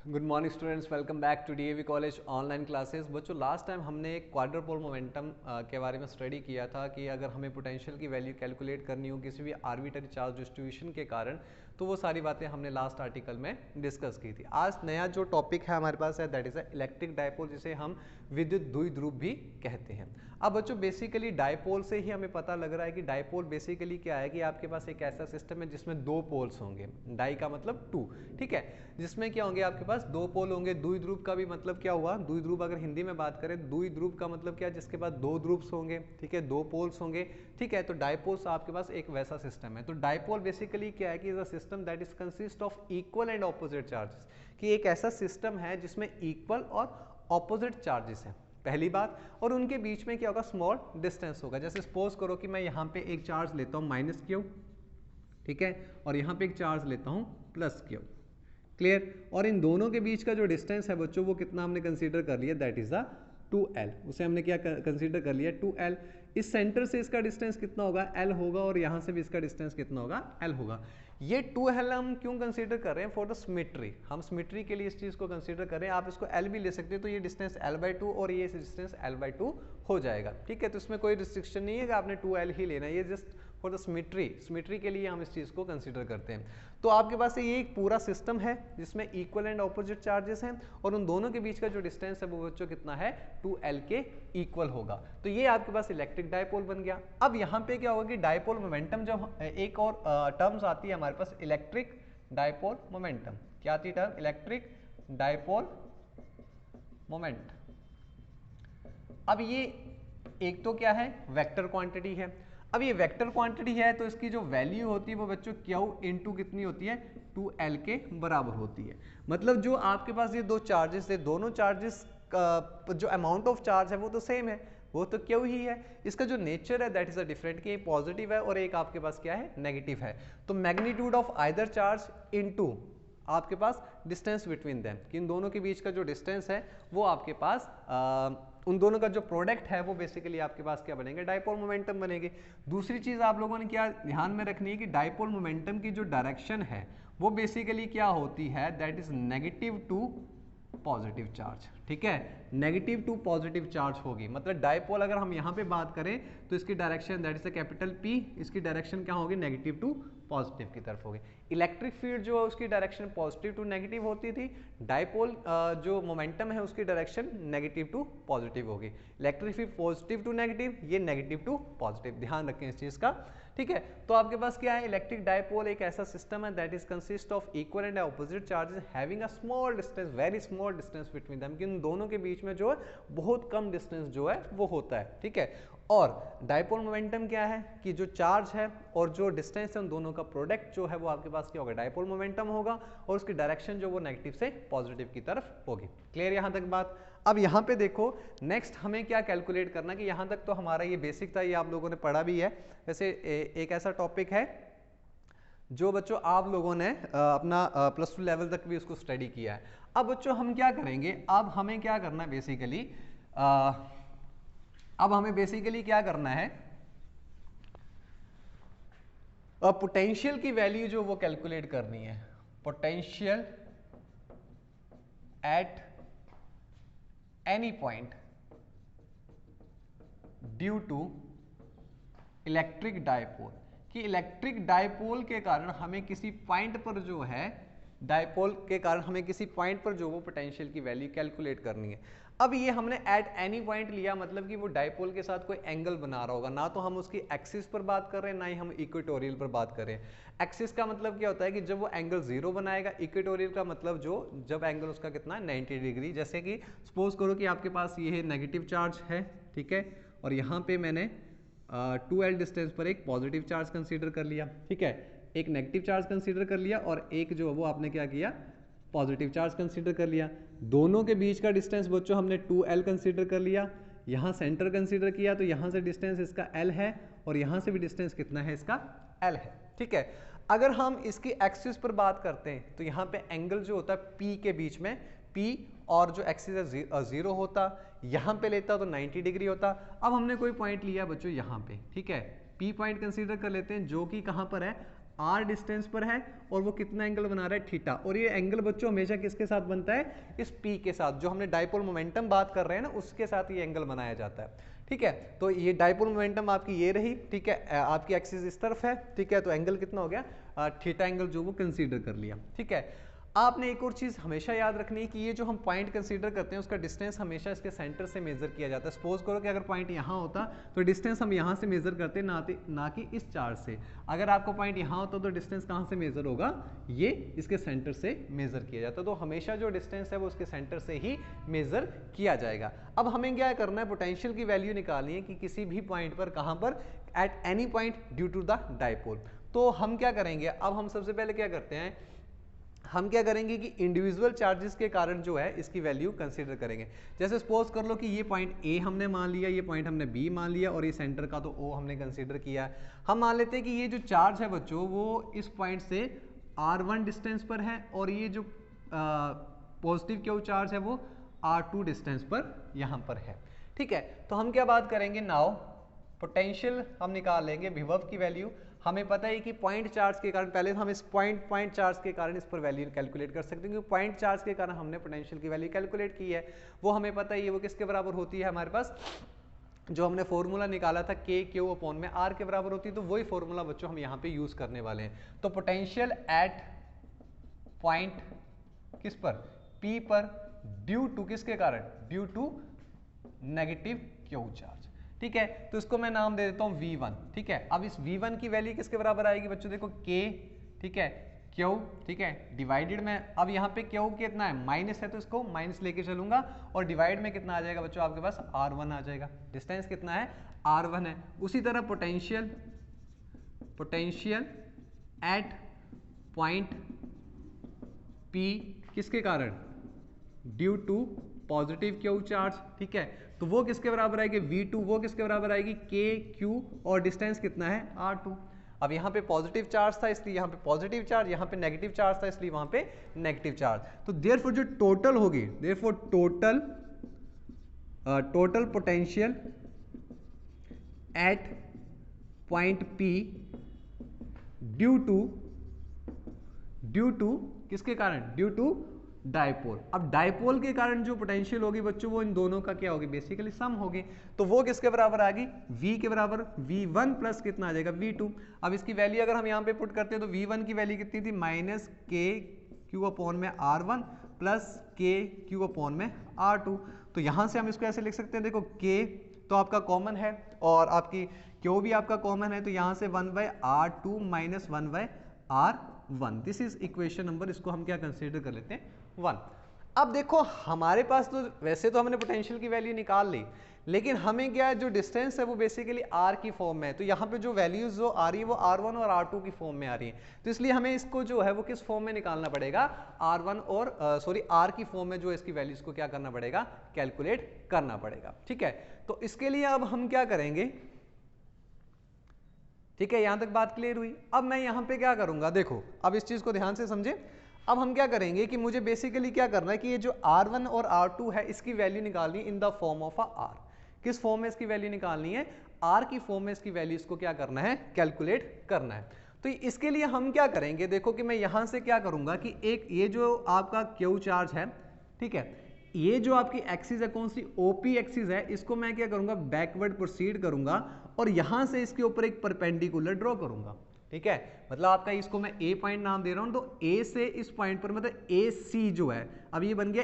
Good morning students, welcome back to DAV college online classes. बच्चों, last time हमने एक क्वाड्रपोल momentum के बारे में स्टडी किया था कि अगर हमें पोटेंशियल की वैल्यू कैलकुलेट करनी हो किसी भी आर्बिट्ररी चार्ज डिस्ट्रीब्यूशन के कारण, तो वो सारी बातें हमने लास्ट आर्टिकल में डिस्कस की थी। आज नया जो टॉपिक है हमारे पास है दैट इज इलेक्ट्रिक डायपोल, जिसे हम विद्युत द्विध्रुव भी कहते हैं। अब बच्चों, बेसिकली डायपोल से ही हमें पता लग रहा है कि डायपोल बेसिकली क्या है कि आपके पास एक ऐसा सिस्टम है जिसमें दो पोल्स होंगे। डाई का मतलब टू, ठीक है, जिसमें क्या होंगे आपके पास दो पोल होंगे। द्विध्रुव का भी मतलब क्या हुआ, द्विध्रुव अगर हिंदी में बात करें, द्विध्रुव का मतलब क्या है, जिसके पास दो ध्रुव्स होंगे, ठीक है, दो पोल्स होंगे, ठीक है। तो डायपोल्स आपके पास एक वैसा सिस्टम है। तो डायपोल बेसिकली क्या है कि is a system that is consist of equal and opposite charges, कि एक ऐसा सिस्टम है जिसमें इक्वल और ऑपोजिट चार्जेस हैं, पहली बात। और उनके बीच में क्या होगा, स्मॉल डिस्टेंस होगा। जैसे सपोज करो कि मैं यहाँ पे एक चार्ज लेता हूँ माइनस क्यू, ठीक है, और यहाँ पे एक चार्ज लेता हूँ प्लस क्यू, क्लियर। और इन दोनों के बीच का जो डिस्टेंस है बच्चों, वो कितना हमने कंसीडर कर लिया, दैट इज द 2L। उसे हमने क्या कंसीडर कर लिया, 2L। इस सेंटर से इसका डिस्टेंस कितना होगा, L होगा, और यहाँ से भी इसका डिस्टेंस कितना होगा, L होगा। ये 2L हम क्यों कंसीडर कर रहे हैं, फॉर द सिमेट्री। हम सिमेट्री के लिए इस चीज को कंसीडर कर रहे हैं। आप इसको L भी ले सकते हो, तो ये डिस्टेंस L/2 और ये डिस्टेंस L/2 हो जाएगा, ठीक है। तो इसमें कोई रिस्ट्रिक्शन नहीं है कि आपने 2L ही लेना है, ये जस्ट फॉर द सिमेट्री के लिए हम इस चीज को कंसीडर करते हैं। तो आपके पास ये एक पूरा सिस्टम है जिसमें इक्वल एंड ऑपोजिट चार्जेस हैं, और उन दोनों के बीच का जो डिस्टेंस है वो बच्चों कितना है, 2L के इक्वल होगा। तो ये आपके पास इलेक्ट्रिक डायपोल बन गया। अब यहाँ पे क्या होगा कि डायपोल मोमेंटम, जब एक और टर्म्स आती है हमारे पास, इलेक्ट्रिक डायपोल मोमेंटम। क्या आती है टर्म, इलेक्ट्रिक डायपोल मोमेंट। अब ये एक तो क्या है, वेक्टर क्वांटिटी है। अब ये वेक्टर क्वांटिटी है तो इसकी जो वैल्यू होती है वो बच्चों Q इंटू कितनी होती है, 2L के बराबर होती है। मतलब जो आपके पास ये दो चार्जेस है, दोनों चार्जेस का जो अमाउंट ऑफ चार्ज है वो तो सेम है, वो तो Q ही है। इसका जो नेचर है दैट इज अ डिफरेंट, कि एक पॉजिटिव है और एक आपके पास क्या है, नेगेटिव है। तो magnitude of either charge into आपके पास डिस्टेंस बिटवीन देम, कि इन दोनों के बीच का जो डिस्टेंस है वो आपके पास उन दोनों का जो प्रोडक्ट है वो बेसिकली आपके पास क्या बनेंगे, डायपोल मोमेंटम बनेगी। दूसरी चीज आप लोगों ने क्या ध्यान में रखनी है कि डायपोल मोमेंटम की जो डायरेक्शन है वो बेसिकली क्या होती है, that is negative to positive charge, ठीक है, नेगेटिव टू पॉजिटिव चार्ज होगी। मतलब डायपोल अगर हम यहाँ पे बात करें तो इसकी direction that is capital P, इसकी डायरेक्शन क्या होगी, नेगेटिव टू पॉजिटिव की तरफ होगी। इलेक्ट्रिक फील्ड जो है उसकी डायरेक्शन पॉजिटिव टू नेगेटिव होती थी, डायपोल जो मोमेंटम है उसकी डायरेक्शन नेगेटिव टू पॉजिटिव होगी। Electric field positive to negative, ये नेगेटिव टू पॉजिटिव, ध्यान रखें इस चीज का, ठीक है। तो आपके पास क्या है, इलेक्ट्रिक डायपोल एक ऐसा सिस्टम है that is consist of equal and opposite charges having a small distance, very small distance between them, कि इन दोनों के बीच में जो है बहुत कम डिस्टेंस जो है वो होता है, ठीक है। और डायपोल मोमेंटम क्या है कि जो चार्ज है और जो डिस्टेंस है उन दोनों का प्रोडक्ट जो है वो आपके पास क्या होगा, डायपोल मोमेंटम होगा, और उसकी डायरेक्शन जो वो नेगेटिव से पॉजिटिव की तरफ होगी। क्लियर यहां तक बात। अब यहां पे देखो नेक्स्ट हमें क्या कैलकुलेट करना, कि यहां तक तो हमारा ये बेसिक था, ये आप लोगों ने पढ़ा भी है। वैसे एक ऐसा टॉपिक है जो बच्चों आप लोगों ने अपना +2 लेवल तक भी उसको स्टडी किया है। अब बच्चों हम क्या करेंगे, अब हमें क्या करना है बेसिकली, अब हमें बेसिकली क्या करना है, पोटेंशियल की वैल्यू जो वो कैलकुलेट करनी है, potential at any point due to electric dipole, कि इलेक्ट्रिक डायपोल के कारण हमें किसी पॉइंट पर जो है, डायपोल के कारण हमें किसी पॉइंट पर जो वो पोटेंशियल की वैल्यू कैलकुलेट करनी है। अब ये हमने एट एनी पॉइंट लिया, मतलब कि वो डायपोल के साथ कोई एंगल बना रहा होगा, ना तो हम उसकी एक्सिस पर बात कर रहे हैं ना ही हम इक्वेटोरियल पर बात कर रहे हैं। एक्सिस का मतलब क्या होता है कि जब वो एंगल 0 बनाएगा, इक्वेटोरियल का मतलब जो जब एंगल उसका कितना है 90 डिग्री। जैसे कि सपोज करो कि आपके पास ये नेगेटिव चार्ज है, ठीक है, और यहाँ पे मैंने 2L डिस्टेंस पर एक पॉजिटिव चार्ज कंसीडर कर लिया, ठीक है, एक नेगेटिव चार्ज कंसीडर कर लिया और एक जो वो आपने क्या किया, पॉजिटिव चार्ज कंसीडर कर लिया। दोनों के बीच का डिस्टेंस बच्चों हमने 2L कंसीडर कर लिया, यहाँ सेंटर कंसीडर किया तो यहाँ से डिस्टेंस इसका L है और यहाँ से भी डिस्टेंस कितना है, इसका L है, ठीक है। अगर हम इसकी एक्सिस पर बात करते हैं तो यहाँ पे एंगल जो होता है P के बीच में, P और जो एक्सिस है 0 होता, यहाँ पे लेता तो 90 डिग्री होता। अब हमने कोई पॉइंट लिया बच्चों यहाँ पे, ठीक है, P पॉइंट कंसीडर कर लेते हैं जो कि कहाँ पर है, r डिस्टेंस पर है और वो कितना एंगल बना रहा है, थीटा। और ये एंगल बच्चों हमेशा किसके साथ बनता है, इस p के साथ, जो हमने डाइपोल मोमेंटम बात कर रहे हैं ना, उसके साथ ये एंगल बनाया जाता है। ठीक है, तो ये डाइपोल मोमेंटम आपकी ये रही, ठीक है, आपकी एक्सिस इस तरफ है, ठीक है, तो एंगल कितना हो गया, थीटा एंगल जो वो कंसीडर कर लिया। ठीक है, आपने एक और चीज़ हमेशा याद रखनी है कि ये जो हम पॉइंट कंसीडर करते हैं उसका डिस्टेंस हमेशा इसके सेंटर से मेजर किया जाता है। सपोज करो कि अगर पॉइंट यहाँ होता तो डिस्टेंस हम यहाँ से मेजर करते ना कि इस चार्ज से। अगर आपको पॉइंट यहाँ होता तो डिस्टेंस कहाँ से मेजर होगा, ये इसके सेंटर से मेजर किया जाता है। तो हमेशा जो डिस्टेंस है वो उसके सेंटर से ही मेजर किया जाएगा। अब हमें क्या करना है, पोटेंशियल की वैल्यू निकालनी है कि किसी भी पॉइंट पर, कहाँ पर, at any point due to the dipole. तो हम क्या करेंगे, अब हम सबसे पहले क्या करते हैं, हम क्या करेंगे कि इंडिविजुअल चार्जेस के कारण जो है इसकी वैल्यू कंसीडर करेंगे। जैसे सपोज कर लो कि ये पॉइंट ए हमने मान लिया, ये पॉइंट हमने बी मान लिया और ये सेंटर का तो ओ हमने कंसीडर किया। हम मान लेते हैं कि ये जो चार्ज है बच्चों वो इस पॉइंट से r1 डिस्टेंस पर है और ये जो पॉजिटिव क्यू चार्ज है वो r2 डिस्टेंस पर यहाँ पर है। ठीक है, तो हम क्या बात करेंगे, नाउ पोटेंशियल हम निकाल लेंगे, विभव की वैल्यू हमें पता है कि पॉइंट चार्ज के कारण, पहले हम इस पॉइंट चार्ज के कारण इस पर वैल्यू कैलकुलेट कर सकते हैं, क्योंकि पॉइंट चार्ज के कारण हमने पोटेंशियल की वैल्यू कैलकुलेट की है, वो हमें पता है, वो किसके बराबर होती है हमारे पास, जो हमने फॉर्मूला निकाला था के क्यू अपॉन में आर के बराबर होती है। तो वही फॉर्मूला बच्चों हम यहाँ पे यूज करने वाले हैं। तो पोटेंशियल एट पॉइंट किस पर, पी पर, ड्यू टू किसके कारण, due to negative Q charge. ठीक है, तो इसको मैं नाम दे देता हूं V1। ठीक है, अब इस V1 की वैल्यू किसके बराबर आएगी बच्चों, देखो K, ठीक है, Q, ठीक है, डिवाइडेड में, अब यहाँ पे Q कितना है, माइनस है तो इसको माइनस लेके चलूंगा, और डिवाइड में कितना आ जाएगा बच्चों, आपके पास R1 आ जाएगा। डिस्टेंस कितना है, R1 है। उसी तरह पोटेंशियल एट पॉइंट P किसके कारण, due to positive Q charge. ठीक है, तो वो किसके बराबर आएगी, V2, वो किसके बराबर आएगी, KQ, और डिस्टेंस कितना है, R2। अब यहाँ पे पॉजिटिव चार्ज था इसलिए यहाँ पे पॉजिटिव चार्ज, यहाँ पे नेगेटिव चार्ज था इसलिए वहां पे नेगेटिव चार्ज। तो देयरफॉर जो टोटल होगी, therefore total potential at point P due to किसके कारण, ड्यू टू डाइपोल। अब डाइपोल के कारण जो पोटेंशियल होगी बच्चों वो इन दोनों का क्या होगी, बेसिकली सम होगी। तो वो किसके बराबर आ गई, V के बराबर, V1 प्लस कितना आ जाएगा, V2। अब इसकी वैल्यू अगर हम यहाँ पे पुट करते हैं तो V1 की वैल्यू कितनी थी, माइनस KQ अपॉन में R1 प्लस KQ अपॉन में R2। तो यहाँ से हम इसको ऐसे लिख सकते हैं, देखो K तो आपका कॉमन है और आपकी Q भी आपका कॉमन है, तो यहाँ से 1/R2 minus 1/R1, this is equation number, इसको हम क्या कंसिडर कर लेते हैं, 1। अब देखो हमारे पास तो वैसे तो हमने पोटेंशियल की वैल्यू निकाल ली, लेकिन हमें क्या है, जो डिस्टेंस है वो बेसिकली r की फॉर्म में है। तो यहाँ पे जो वैल्यूज जो आ रही है वो r1 और r2 की फॉर्म में आ रही है। तो इसलिए हमें इसको जो है वो किस फॉर्म में निकालना पड़ेगा, r1 और r की फॉर्म में जो इसकी वैल्यूज को क्या करना पड़ेगा, कैलकुलेट करना पड़ेगा। ठीक है, तो इसके लिए अब हम क्या करेंगे, ठीक है, यहां तक बात क्लियर हुई। अब मैं यहां पे क्या करूंगा, देखो अब इस चीज को ध्यान से समझे। अब हम क्या करेंगे कि मुझे बेसिकली क्या करना है कि ये जो R1 और R2 है इसकी वैल्यू निकालनी in the form of a R। किस फॉर्म में इसकी वैल्यू निकालनी है, R की फॉर्म में इसकी वैल्यू इसको क्या करना है, कैलकुलेट करना है। तो इसके लिए हम क्या करेंगे, देखो कि मैं यहां से क्या करूंगा कि एक ये जो आपका Q चार्ज है, ठीक है, ये जो आपकी एक्सिस है कौन सी, OP एक्सिस है, इसको मैं क्या करूंगा, बैकवर्ड प्रोसीड करूंगा और यहां से इसके ऊपर एक परपेंडिकुलर ड्रॉ करूंगा। ठीक है, मतलब आपका इसको मैं A पॉइंट नाम दे रहा हूं, तो A से इस पॉइंट पर मतलब AC जो है, अब ये बन गया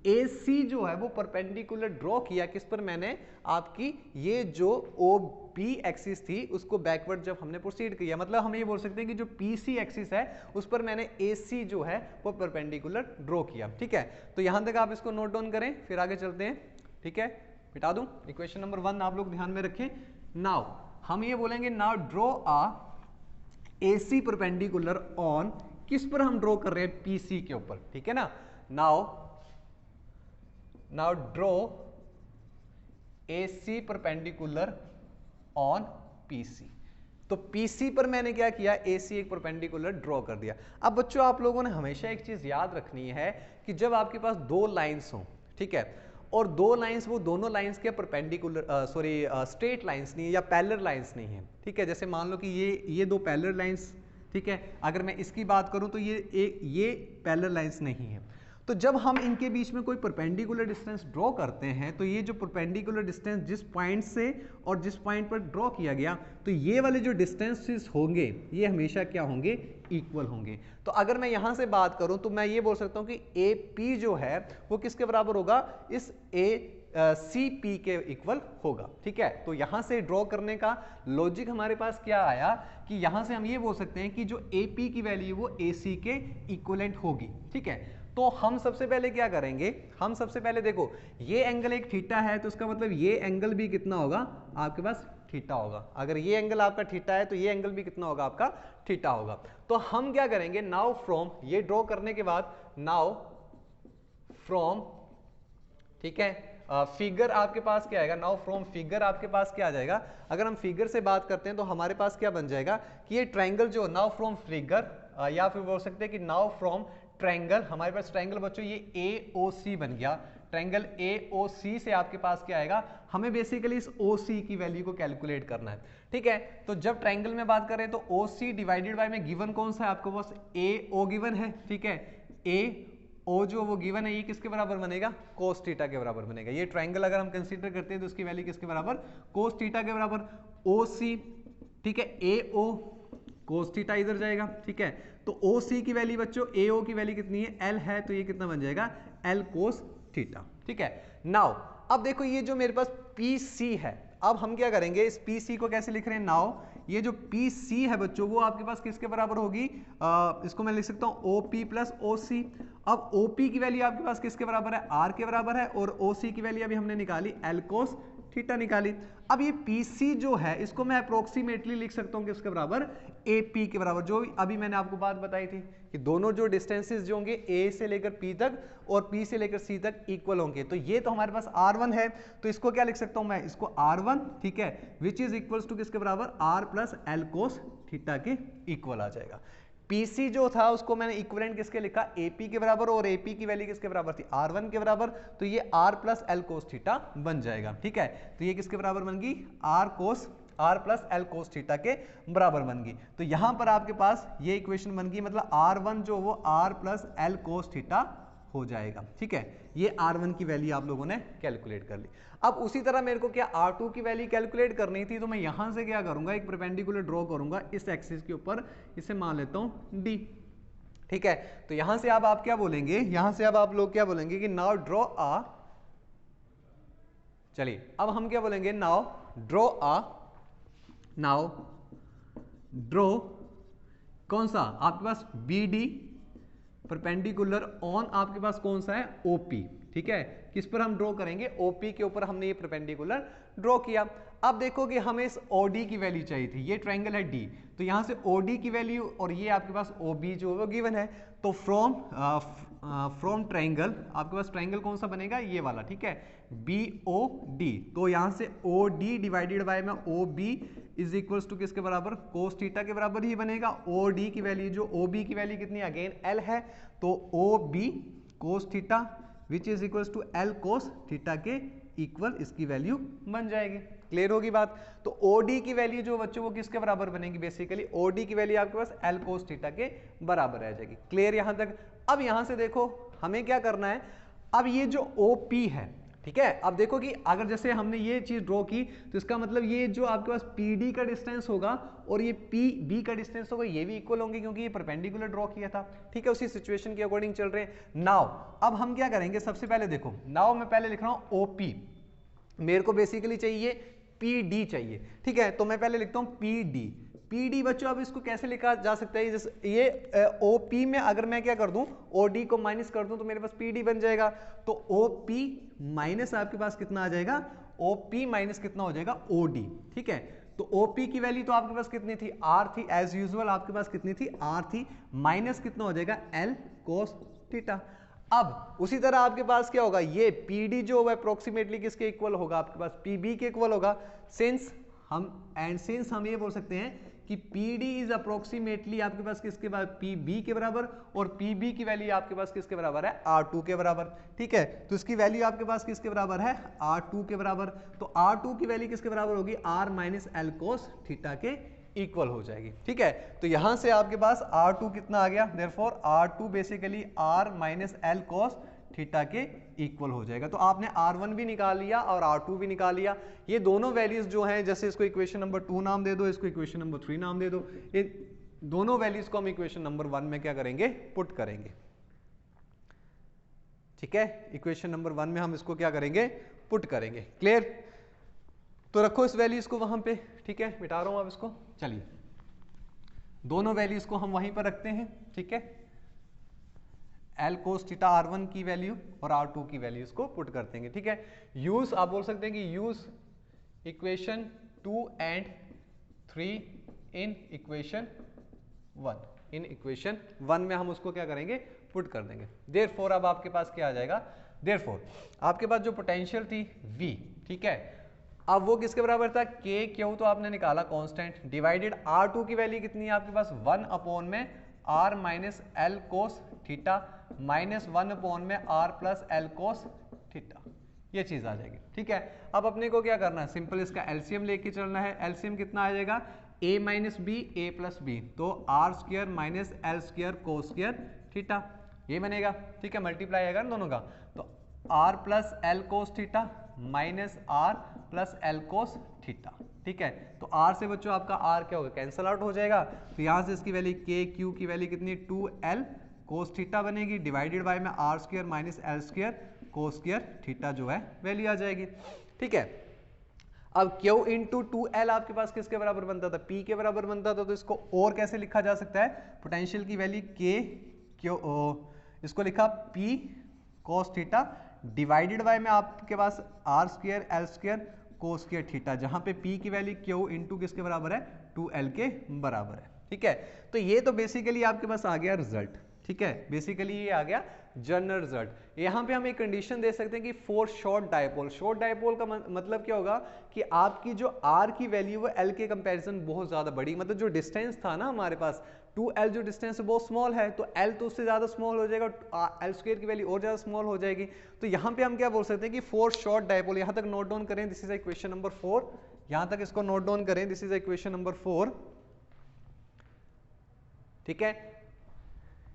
AC जो है वो परपेंडिकुलर ड्रॉ किया किस पर, मैंने आपकी ये जो OB एक्सिस थी उसको बैकवर्ड जब हमने प्रोसीड किया, मतलब हम ये बोल सकते हैं कि जो PC एक्सिस है उस पर मैंने AC जो है वो परपेंडिकुलर ड्रॉ किया। ठीक है, तो यहां तक आप इसको नोट डाउन करें, फिर आगे चलते हैं। ठीक है, मिटा दूं, इक्वेशन नंबर 1 आप लोग ध्यान में रखें। नाउ हम ये बोलेंगे, now draw a AC perpendicular on, किस पर हम ड्रॉ कर रहे हैं, PC के ऊपर। ठीक है ना, now draw AC perpendicular on PC। तो PC पर मैंने क्या किया, AC एक परपेंडिकुलर ड्रॉ कर दिया। अब बच्चों आप लोगों ने हमेशा एक चीज याद रखनी है कि जब आपके पास दो लाइंस हों, ठीक है, और दो लाइंस वो दोनों लाइंस के परपेंडिकुलर स्ट्रेट लाइंस नहीं है या पैरेलल लाइंस नहीं है, ठीक है। जैसे मान लो कि ये दो पैरेलल लाइंस, ठीक है, अगर मैं इसकी बात करूं तो ये पैरेलल लाइंस नहीं है। तो जब हम इनके बीच में कोई परपेंडिकुलर डिस्टेंस ड्रॉ करते हैं तो ये जो परपेंडिकुलर डिस्टेंस जिस पॉइंट से और जिस पॉइंट पर ड्रॉ किया गया, तो ये वाले जो डिस्टेंसेस होंगे ये हमेशा क्या होंगे, इक्वल होंगे। तो अगर मैं यहां से बात करूं तो मैं ये बोल सकता हूं कि ए पी जो है वो किसके बराबर होगा, इस सी पी के इक्वल होगा, ठीक है। तो यहां से ड्रॉ करने का लॉजिक हमारे पास क्या आया कि यहां से हम ये बोल सकते हैं कि जो ए पी की वैल्यू वो ए सी के इक्वलेंट होगी, ठीक है। तो हम सबसे पहले क्या करेंगे, हम सबसे पहले देखो ये एंगल एक थीटा है तो इसका मतलब ये एंगल भी कितना होगा आपके पास, थीटा होगा। अगर ये एंगल आपका थीटा है तो ये एंगल भी कितना होगा आपका, थीटा होगा। तो हम क्या करेंगे, नाउ फ्रॉम, ये ड्रॉ करने के बाद नाउ फ्रॉम, ठीक है, फिगर आपके पास क्या आएगा, नाउ फ्रॉम फिगर आपके पास क्या आ जाएगा, अगर हम फिगर से बात करते हैं तो हमारे पास क्या बन जाएगा कि ये ट्रायंगल जो नाउ फ्रॉम फिगर, या फिर बोल सकते हैं कि नाउ फ्रॉम ट्रायंगल, हमारे पास ट्रायंगल बच्चों ये AOC बन गया। ट्रायंगल AOC से आपके पास क्या आएगा, हमें बेसिकली इस OC की वैल्यू को कैलकुलेट करना है, ठीक है। तो जब ट्रायंगल में बात करें तो OC डिवाइडेड बाय में गिवन कौन सा है आपको पास, AO गिवन है, ठीक है। AO जो वो गिवन है ये किसके बराबर बनेगा, cos थीटा के बराबर बनेगा। ये ट्रायंगल अगर हम कंसीडर करते हैं तो उसकी वैल्यू किसके बराबर, cos थीटा के बराबर। OC, ठीक है, AO cos थीटा इधर जाएगा, ठीक है। तो OC की वैल्यू बच्चों, AO की वैल्यू कितनी है, L है, तो ये कितना बन जाएगा, L cos थीटा, ठीक है। नाउ अब देखो ये जो मेरे पास PC है, अब हम क्या करेंगे, इस PC को कैसे लिख रहे हैं, नाउ ये जो PC है बच्चों वो आपके पास किसके बराबर होगी, इसको मैं लिख सकता हूं OP प्लस OC। अब OP की वैल्यू आपके पास किसके बराबर है, R के बराबर है, और OC की वैल्यू अभी हमने निकाली L cos थीटा निकाली। अब ये PC जो है इसको मैं अप्रोक्सीमेटली लिख सकता हूं किसके बराबर, AP के बराबर। जो अभी मैंने आपको बात बताई थी कि दोनों जो डिस्टेंसेस जो होंगे A से लेकर P तक और P से लेकर C तक इक्वल होंगे। तो ये तो हमारे पास R1 है, तो इसको क्या लिख सकता हूं मैं, इसको R1, ठीक है, विच इज इक्वल्स टू किसके बराबर, R plus L cos theta के इक्वल आ जाएगा। PC जो था उसको मैंने इक्विवेलेंट किसके लिखा, AP के बराबर, और AP की वैल्यू किसके बराबर थी, R1 के बराबर, तो ये R plus L cos theta बन जाएगा, ठीक है। तो ये किसके बराबर बन गई, R plus L cos theta के बराबर बन गई। तो यहां पर आपके पास ये इक्वेशन बन गई, मतलब R1 जो वो R plus L cos theta हो जाएगा, ठीक है। ये R1 की वैल्यू आप लोगों ने कैलकुलेट कर ली। अब उसी तरह मेरे को क्या R2 की वैल्यू कैलकुलेट करनी थी, तो मैं यहां से क्या करूंगा, एक परपेंडिकुलर ड्रॉ करूंगा इस एक्सिस के ऊपर, इसे मान लेता हूं D, ठीक है। तो यहां से अब आप क्या बोलेंगे, यहां से अब आप लोग क्या बोलेंगे कि नाउ ड्रॉ आ, चलिए अब हम क्या बोलेंगे, नाउ ड्रॉ कौन सा आपके पास BD परपेंडिकुलर ऑन आपके पास कौन सा है, OP, ठीक है। किस पर हम ड्रॉ करेंगे, OP के ऊपर हमने ये परपेंडिकुलर ड्रॉ किया। अब देखो कि हमें इस OD की वैल्यू चाहिए थी, ये ट्रायंगल है D, तो यहां से OD की वैल्यू और ये आपके पास OB जो वो गिवन है, तो फ्रॉम ट्रायंगल आपके पास ट्रायंगल कौन सा बनेगा, ये वाला, ठीक है, BOD। तो यहां से OD डिवाइडेड बाय में OB इज इक्वल्स टू किसके बराबर, cos थीटा के बराबर ही बनेगा। OD की वैल्यू जो OB की वैल्यू कितनी, अगेन L है, तो OB cos theta which is equals to L cos theta के इक्वल इसकी वैल्यू बन जाएगी। क्लियर होगी बात। तो OD की वैल्यू जो बच्चों वो किसके बराबर बनेगी, बेसिकली OD की वैल्यू आपके पास L cos थीटा के बराबर रह जाएगी। क्लियर यहां तक। अब यहां से देखो हमें क्या करना है, अब ये जो OP है, ठीक है, अब देखो कि अगर जैसे हमने ये चीज ड्रॉ की तो इसका मतलब ये जो आपके पास PD का डिस्टेंस होगा और ये PB का डिस्टेंस होगा ये भी इक्वल होंगे क्योंकि ये परपेंडिकुलर ड्रॉ किया था, ठीक है, उसी सिचुएशन के अकॉर्डिंग चल रहे हैं। नाउ अब हम क्या करेंगे, सबसे पहले देखो, नाउ मैं पहले लिख रहा हूं OP, मेरे को बेसिकली चाहिए PD चाहिए, ठीक है, तो मैं पहले लिखता हूं PD बच्चों। अब इसको कैसे लिखा जा सकता है, जैसे ये OP में अगर मैं क्या कर दूं, OD को माइनस कर दूं तो मेरे पास PD बन जाएगा। तो OP माइनस आपके पास कितना आ जाएगा, OP माइनस कितना हो जाएगा, OD, ठीक है। तो OP की वैल्यू तो आपके पास कितनी थी, R थी, एज यूजुअल आपके पास कितनी थी, R थी, माइनस कितना हो जाएगा, L cos थीटा। अब उसी तरह आपके पास क्या होगा, ये PD जो है अप्रोक्सीमेटली किसके इक्वल होगा, आपके पास PB के इक्वल होगा। सिंस हम ये बोल सकते हैं कि PD इज अप्रोक्सीमेटली आपके पास किसके बराबर, PB के बराबर, और PB की वैल्यू आपके पास किसके बराबर है, R2 के बराबर। ठीक है, तो इसकी वैल्यू आपके पास किसके बराबर है, R2 के बराबर। तो R2 की वैल्यू किसके बराबर होगी, R minus L cos theta के इक्वल हो जाएगी। ठीक है, तो यहां से आपके पास R2 कितना आ गया, therefore R2 basically R minus L cos theta के इक्वल हो जाएगा। तो आपने R1 भी निकाल लिया और R2 भी निकाल लिया। ये दोनों वैल्यूज जो हैं, जैसे इसको इक्वेशन नंबर 2 नाम दे दो, इसको इक्वेशन नंबर 3 नाम दे दो, ये दोनों वैल्यूज को हम इक्वेशन नंबर 1 में क्या करेंगे, पुट करेंगे। ठीक है, इक्वेशन नंबर 1 में हम इसको क्या करेंगे, पुट करेंगे। क्लियर, तो रखो इस वैल्यूज को वहां पे। ठीक है, मिटा रहा हूं अब इसको। चलिए, दोनों वैल्यूज को हम वहीं पर रखते हैं। ठीक है, एल कोस थीटा R1 की वैल्यू और R2 की वैल्यूज को पुट करते हैं। ठीक है, यूज, आप बोल सकते हैं कि use equation 2 and 3 in equation 1। In equation 1 में हम उसको क्या करेंगे, पुट कर देंगे। देयरफॉर अब आपके पास क्या आ जाएगा, देयरफॉर आपके पास जो पोटेंशियल थी V, ठीक है, अब वो किसके बराबर था, K क्यू, तो आपने निकाला कांस्टेंट, डिवाइडेड R2 की वैल्यू कितनी है आपके पास, 1 अपॉन में R minus L cos theta minus 1 upon में R plus L cos theta, ये चीज आ जाएगी। ठीक है, अब अपने को क्या करना है, सिंपल इसका एलसीएम लेके चलना है। एलसीएम कितना आ जाएगा, a minus B A plus B, तो R square minus L square cos square theta, ये बनेगा। ठीक है, मल्टीप्लाई आएगा ना दोनों का, तो R plus L cos theta minus R plus L cos theta. ठीक है, तो R से बच्चों आपका R क्या होगा, कैंसल आउट हो जाएगा। तो यहां से इसकी वैल्यू K Q की वैल्यू कितनी, 2L कोस थीटा बनेगी, डिवाइडेड बाय में R square minus L square cos square theta जो है वैल्यू आ जाएगी। ठीक है, अब Q इंटू 2L आपके पास किसके बराबर बनता था, P के बराबर बनता था। तो इसको और कैसे लिखा जा सकता है, पोटेंशियल की वैल्यू K Q, इसको लिखा P cos theta divided by में आपके पास R square L square cos square theta, जहां पे P की वैल्यू Q इंटू किसके बराबर है, 2L के बराबर है। ठीक है, तो ये तो बेसिकली आपके पास आ गया रिजल्ट। ठीक है, बेसिकली ये आ गया जनरल रिजल्ट। यहाँ पे हम एक कंडीशन दे सकते हैं कि for short dipole, short dipole का मतलब क्या होगा कि आपकी जो R की वैल्यू है L के कंपैरिजन बहुत ज्यादा बड़ी, मतलब जो डिस्टेंस था ना हमारे पास 2L, जो डिस्टेंस है बहुत स्मॉल है, तो L तो उससे ज्यादा स्मॉल हो जाएगा, L स्क्वायर की वैल्यू और ज्यादा स्मॉल हो जाएगी। तो यहाँ पे हम क्या बोल सकते हैं कि फॉर शॉर्ट डायपोल, यहाँ तक नोट डाउन करें, दिस इज इक्वेशन नंबर 4, यहाँ तक इसको नोट डाउन करें, दिस इज इक्वेशन नंबर 4। ठीक है,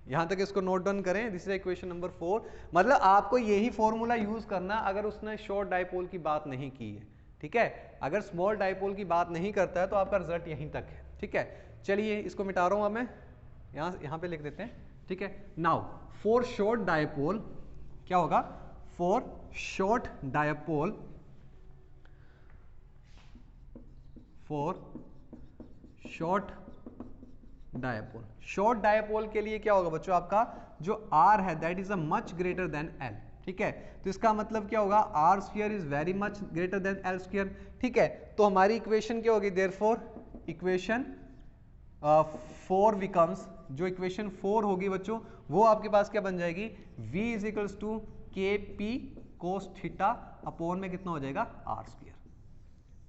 यहां तक इसको नोट डाउन करें, दिस इज इक्वेशन नंबर 4। मतलब आपको यही फॉर्मूला यूज करना अगर उसने शॉर्ट डायपोल की बात नहीं की है। ठीक है, अगर स्मॉल डायपोल की बात नहीं करता है तो आपका रिजल्ट यहीं तक है। ठीक है, चलिए इसको मिटा रहा हूं अब मैं, यहां पे लिख देते हैं। ठीक है, नाउ फॉर शॉर्ट डायपोल क्या होगा, for short dipole, for short dipole, short dipole के लिए क्या होगा बच्चों, आपका जो R है that is a much greater than L। ठीक है, तो इसका मतलब क्या होगा, R square is very much greater than L square. ठीक है, तो हमारी इक्वेशन क्या होगी, देयरफॉर इक्वेशन 4 बिकम्स, जो इक्वेशन 4 होगी बच्चों वो आपके पास क्या बन जाएगी, V is equals to KP cos theta upon में कितना हो जाएगा, R स्क्वायर।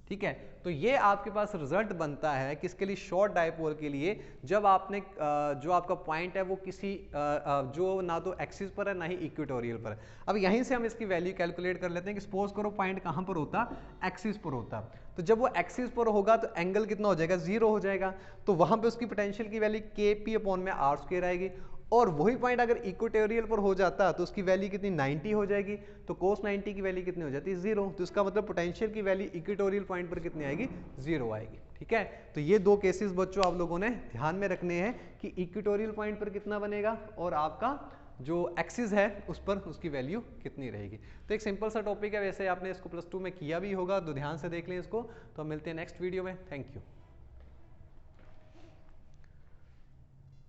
ठीक है, तो ये आपके पास रिजल्ट बनता है किसके लिए, शॉर्ट डायपोल के लिए, जब आपने जो आपका पॉइंट है वो किसी जो ना तो एक्सिस पर है ना ही इक्वेटोरियल पर है। अब यहीं से हम इसकी वैल्यू कैलकुलेट कर लेते हैं कि सपोज करो पॉइंट कहां पर होता, एक्सिस पर होता, तो जब वो एक्सिस पर होगा तो एंगल कितना हो जाएगा, 0 हो जाएगा, तो वहां पे उसकी पोटेंशियल की वैल्यू KP अपॉन में R स्क्वायर आएगी। और वही पॉइंट अगर इक्वेटोरियल पर हो जाता तो उसकी वैल्यू कितनी, 90 हो जाएगी, तो cos 90 की वैल्यू कितनी हो जाती है, 0। तो इसका मतलब पोटेंशियल की वैल्यू इक्वेटोरियल पॉइंट पर कितनी आएगी, 0 आएगी। ठीक है, तो ये दो केसेस बच्चों आप लोगों ने ध्यान में रखने हैं कि इक्वेटोरियल पॉइंट पर कितना बनेगा और आपका जो एक्सिस है उस पर उसकी वैल्यू कितनी रहेगी। तो एक सिंपल सा टॉपिक है, वैसे आपने इसको +2 में किया भी होगा, तो ध्यान से देख लें इसको। तो हम मिलते हैं नेक्स्ट वीडियो में, थैंक यू।